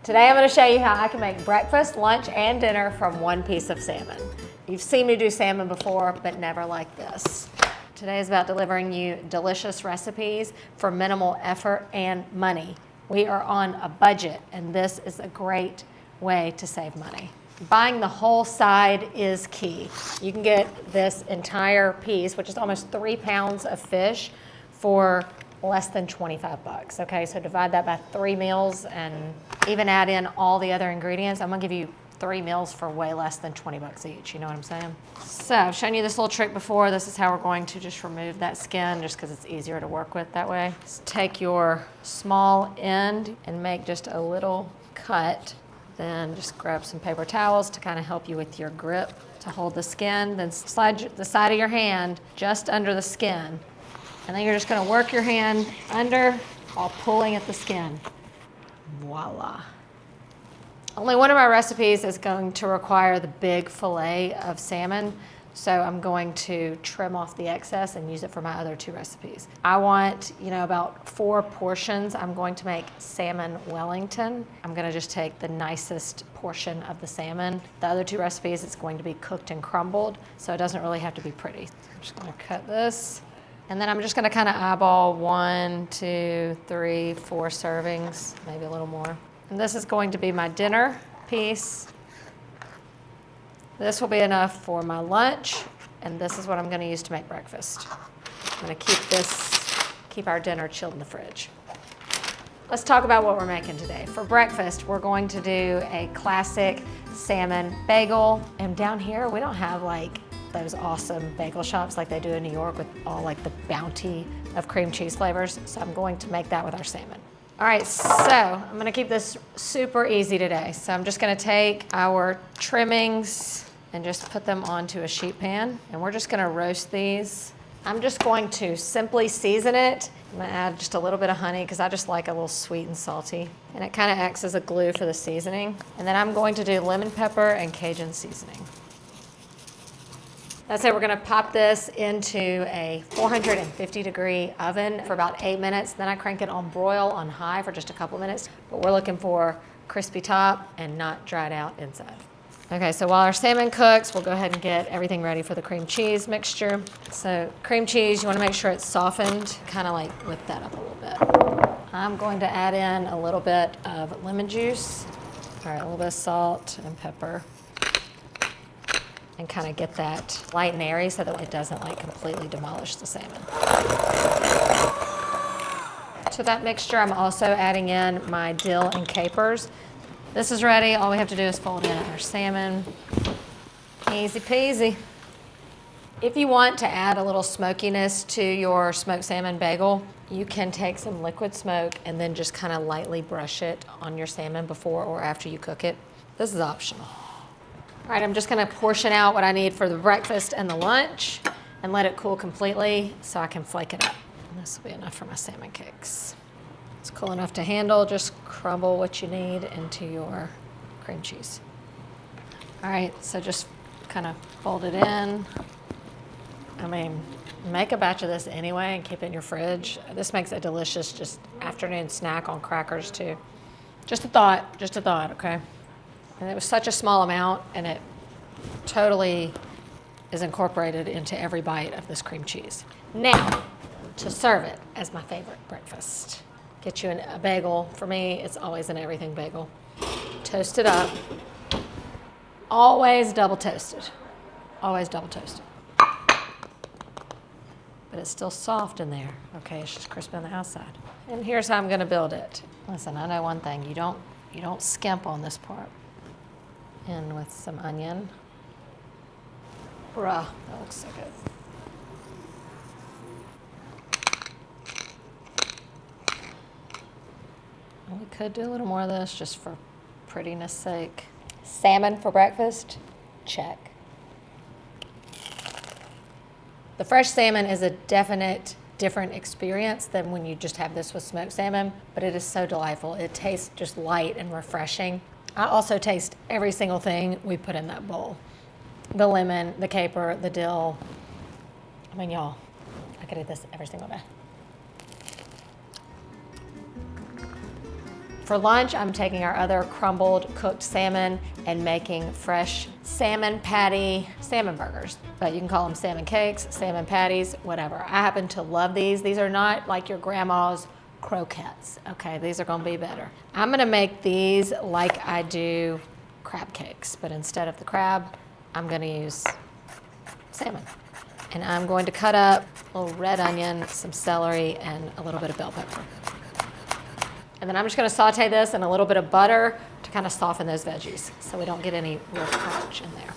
Today I'm going to show you how I can make breakfast, lunch, and dinner from one piece of salmon. You've seen me do salmon before, but never like this. Today is about delivering you delicious recipes for minimal effort and money. We are on a budget, and this is a great way to save money. Buying the whole side is key. You can get this entire piece, which is almost 3 pounds of fish, for less than 25 bucks, okay? So divide that by 3 meals and even add in all the other ingredients. I'm gonna give you 3 meals for way less than 20 bucks each, you know what I'm saying? So I've shown you this little trick before. This is how we're going to just remove that skin just because it's easier to work with that way. Just take your small end and make just a little cut. Then just grab some paper towels to kind of help you with your grip to hold the skin. Then slide the side of your hand just under the skin. And then you're just gonna work your hand under while pulling at the skin. Voila. Only one of my recipes is going to require the big fillet of salmon, so I'm going to trim off the excess and use it for my other 2 recipes. I want, about 4 portions. I'm going to make salmon Wellington. I'm gonna just take the nicest portion of the salmon. The other 2 recipes, it's going to be cooked and crumbled, so it doesn't really have to be pretty. I'm just gonna cut this. And then I'm just gonna kind of eyeball 1, 2, 3, 4 servings, maybe a little more. And this is going to be my dinner piece. This will be enough for my lunch, and this is what I'm gonna use to make breakfast. I'm gonna keep our dinner chilled in the fridge. Let's talk about what we're making today. For breakfast, we're going to do a classic salmon bagel. And down here, we don't have those awesome bagel shops like they do in New York with all the bounty of cream cheese flavors. So I'm going to make that with our salmon. All right, so I'm gonna keep this super easy today. So I'm just gonna take our trimmings and just put them onto a sheet pan, and we're just gonna roast these. I'm just going to simply season it. I'm gonna add just a little bit of honey because I just like a little sweet and salty. And it kind of acts as a glue for the seasoning. And then I'm going to do lemon pepper and Cajun seasoning. That's it, we're gonna pop this into a 450-degree oven for about 8 minutes. Then I crank it on broil on high for just a couple minutes. But we're looking for crispy top and not dried out inside. Okay, so while our salmon cooks, we'll go ahead and get everything ready for the cream cheese mixture. So cream cheese, you wanna make sure it's softened, kind of whip that up a little bit. I'm going to add in a little bit of lemon juice. All right, a little bit of salt and pepper. And kind of get that light and airy so that it doesn't completely demolish the salmon. To that mixture, I'm also adding in my dill and capers. This is ready. All we have to do is fold in our salmon. Easy peasy. If you want to add a little smokiness to your smoked salmon bagel, you can take some liquid smoke and then just kind of lightly brush it on your salmon before or after you cook it. This is optional. All right, I'm just gonna portion out what I need for the breakfast and the lunch and let it cool completely so I can flake it up. And this will be enough for my salmon cakes. It's cool enough to handle. Just crumble what you need into your cream cheese. All right, so just kind of fold it in. Make a batch of this anyway and keep it in your fridge. This makes a delicious just afternoon snack on crackers too. Just a thought, okay? And it was such a small amount, and it totally is incorporated into every bite of this cream cheese. Now, to serve it as my favorite breakfast. Get you a bagel. For me, it's always an everything bagel. Toast it up. Always double toasted. Always double toasted. But it's still soft in there. Okay, it's just crispy on the outside. And here's how I'm gonna build it. Listen, I know one thing. You don't skimp on this part. In with some onion. Bruh, that looks so good. We could do a little more of this just for prettiness sake. Salmon for breakfast? Check. The fresh salmon is a definite different experience than when you just have this with smoked salmon, but it is so delightful. It tastes just light and refreshing. I also taste every single thing we put in that bowl. The lemon, the caper, the dill. Y'all, I could eat this every single day. For lunch, I'm taking our other crumbled cooked salmon and making fresh salmon patty salmon burgers. But you can call them salmon cakes, salmon patties, whatever. I happen to love these. These are not like your grandma's croquettes. Okay, these are gonna be better. I'm gonna make these like I do crab cakes, but instead of the crab, I'm gonna use salmon. And I'm going to cut up a little red onion, some celery, and a little bit of bell pepper. And then I'm just gonna saute this in a little bit of butter to kind of soften those veggies so we don't get any real crunch in there.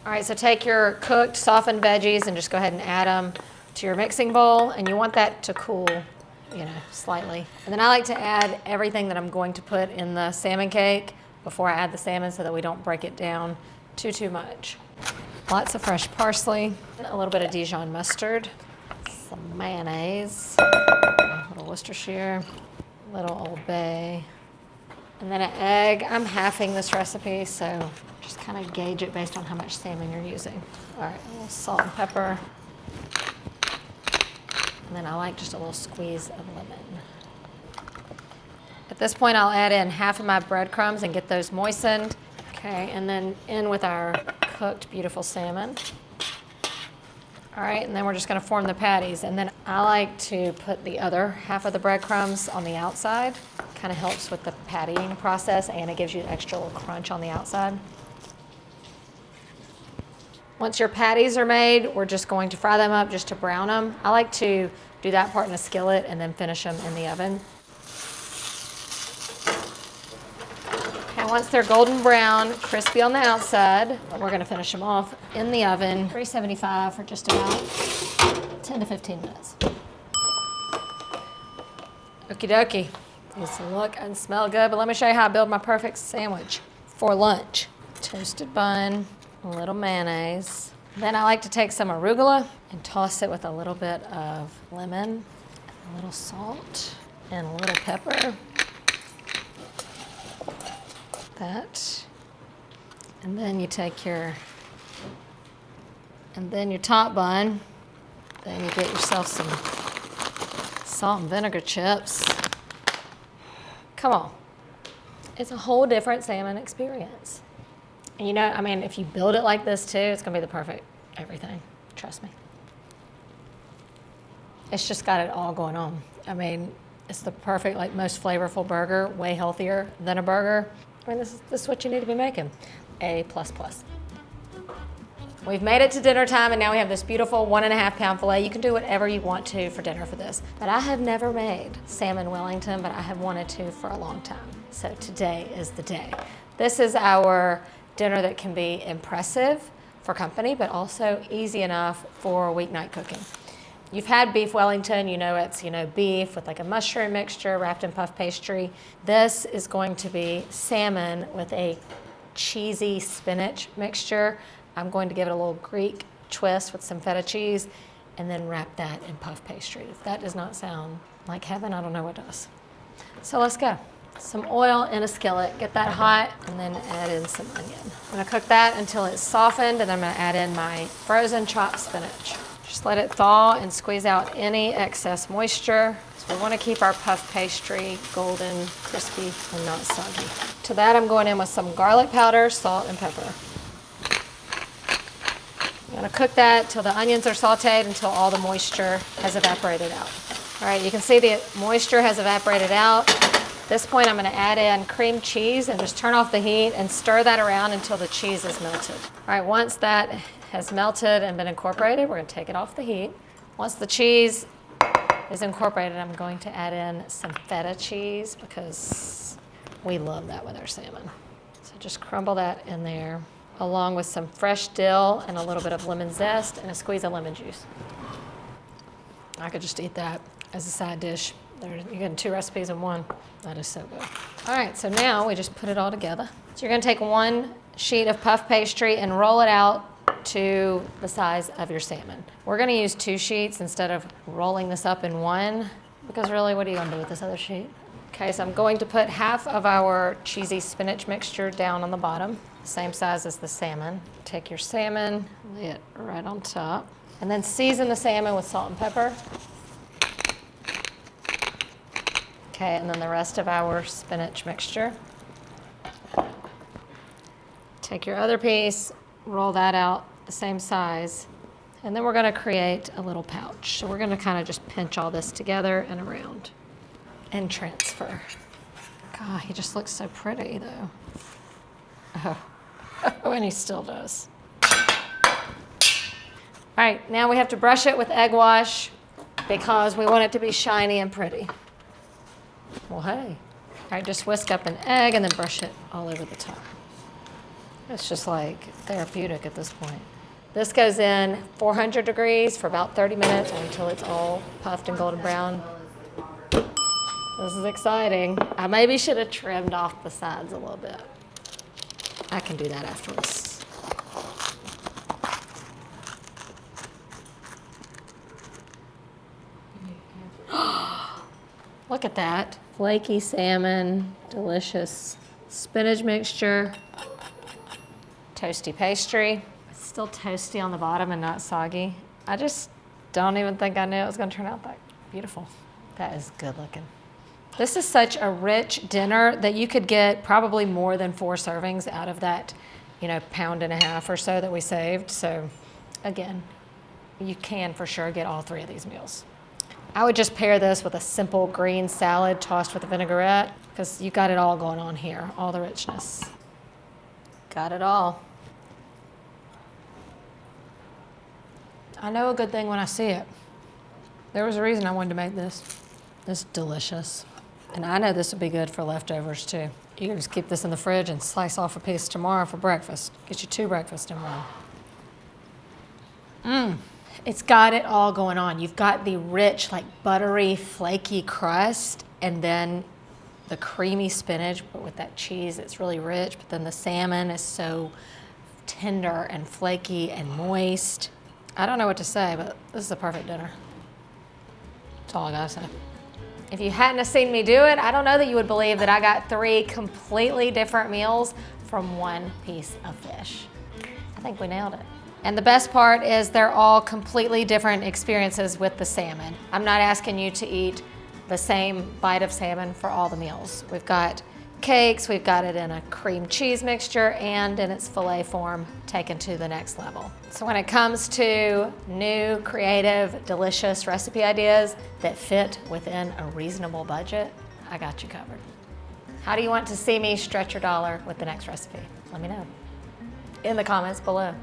All right, so take your cooked, softened veggies and just go ahead and add them to your mixing bowl, and you want that to cool, slightly. And then I like to add everything that I'm going to put in the salmon cake before I add the salmon so that we don't break it down too much. Lots of fresh parsley, a little bit of Dijon mustard, some mayonnaise, a little Worcestershire, a little Old Bay, and then an egg. I'm halving this recipe, so just kind of gauge it based on how much salmon you're using. All right, a little salt and pepper. And then I like just a little squeeze of lemon. At this point, I'll add in half of my breadcrumbs and get those moistened. Okay, and then in with our cooked, beautiful salmon. All right, and then we're just gonna form the patties. And then I like to put the other half of the breadcrumbs on the outside. Kind of helps with the pattying process, and it gives you extra little crunch on the outside. Once your patties are made, we're just going to fry them up just to brown them. I like to do that part in a skillet and then finish them in the oven. And once they're golden brown, crispy on the outside, we're gonna finish them off in the oven, 375 for just about 10 to 15 minutes. Okie dokie. These look and smell good, but let me show you how I build my perfect sandwich for lunch. Toasted bun, a little mayonnaise. Then I like to take some arugula and toss it with a little bit of lemon, a little salt, and a little pepper. That. And then you take your top bun. Then you get yourself some salt and vinegar chips. Come on. It's a whole different salmon experience. And if you build it like this too, it's gonna be the perfect everything. Trust me. It's just got it all going on. It's the perfect, most flavorful burger, way healthier than a burger. This is what you need to be making. A++. We've made it to dinner time, and now we have this beautiful 1.5 pound filet. You can do whatever you want to for dinner for this. But I have never made salmon Wellington, but I have wanted to for a long time. So today is the day. This is our dinner that can be impressive for company, but also easy enough for weeknight cooking. You've had beef Wellington, it's beef with a mushroom mixture wrapped in puff pastry. This is going to be salmon with a cheesy spinach mixture. I'm going to give it a little Greek twist with some feta cheese and then wrap that in puff pastry. If that does not sound like heaven, I don't know what does. So let's go. Some oil in a skillet, get that hot, and then add in some onion. I'm gonna cook that until it's softened, and I'm gonna add in my frozen chopped spinach. Just let it thaw and squeeze out any excess moisture. So we wanna keep our puff pastry golden, crispy, and not soggy. To that, I'm going in with some garlic powder, salt, and pepper. I'm gonna cook that till the onions are sauteed until all the moisture has evaporated out. All right, you can see the moisture has evaporated out. At this point, I'm gonna add in cream cheese and just turn off the heat and stir that around until the cheese is melted. All right, once that has melted and been incorporated, we're gonna take it off the heat. Once the cheese is incorporated, I'm going to add in some feta cheese because we love that with our salmon. So just crumble that in there, along with some fresh dill and a little bit of lemon zest and a squeeze of lemon juice. I could just eat that as a side dish. You're getting 2 recipes in one. That is so good. All right, so now we just put it all together. So you're gonna take 1 sheet of puff pastry and roll it out to the size of your salmon. We're gonna use 2 sheets instead of rolling this up in 1, because really, what are you gonna do with this other sheet? Okay, so I'm going to put half of our cheesy spinach mixture down on the bottom, the same size as the salmon. Take your salmon, lay it right on top, and then season the salmon with salt and pepper. Okay, and then the rest of our spinach mixture. Take your other piece, roll that out the same size, and then we're gonna create a little pouch. So we're gonna kind of just pinch all this together and around and transfer. God, he just looks so pretty though. Oh, and he still does. All right, now we have to brush it with egg wash because we want it to be shiny and pretty. Well, hey. All right, just whisk up an egg and then brush it all over the top. It's just like therapeutic at this point. This goes in 400 degrees for about 30 minutes or until it's all puffed and golden brown. This is exciting. I maybe should have trimmed off the sides a little bit. I can do that afterwards. Look at that. Flaky salmon, delicious spinach mixture, toasty pastry. It's still toasty on the bottom and not soggy. I just don't even think I knew it was gonna turn out that beautiful. That is good looking. This is such a rich dinner that you could get probably more than 4 servings out of that, pound and a half or so that we saved. So again, you can for sure get all 3 of these meals. I would just pair this with a simple green salad tossed with a vinaigrette because you got it all going on here, all the richness. Got it all. I know a good thing when I see it. There was a reason I wanted to make this. This is delicious. And I know this would be good for leftovers too. You can just keep this in the fridge and slice off a piece tomorrow for breakfast. Get you 2 breakfasts in one. It's got it all going on. You've got the rich, like buttery, flaky crust, and then the creamy spinach, but with that cheese, it's really rich. But then the salmon is so tender and flaky and moist. I don't know what to say, but this is a perfect dinner. That's all I gotta say. If you hadn't have seen me do it, I don't know that you would believe that I got 3 completely different meals from 1 piece of fish. I think we nailed it. And the best part is they're all completely different experiences with the salmon. I'm not asking you to eat the same bite of salmon for all the meals. We've got cakes, we've got it in a cream cheese mixture, and in its filet form taken to the next level. So when it comes to new, creative, delicious recipe ideas that fit within a reasonable budget, I got you covered. How do you want to see me stretch your dollar with the next recipe? Let me know in the comments below.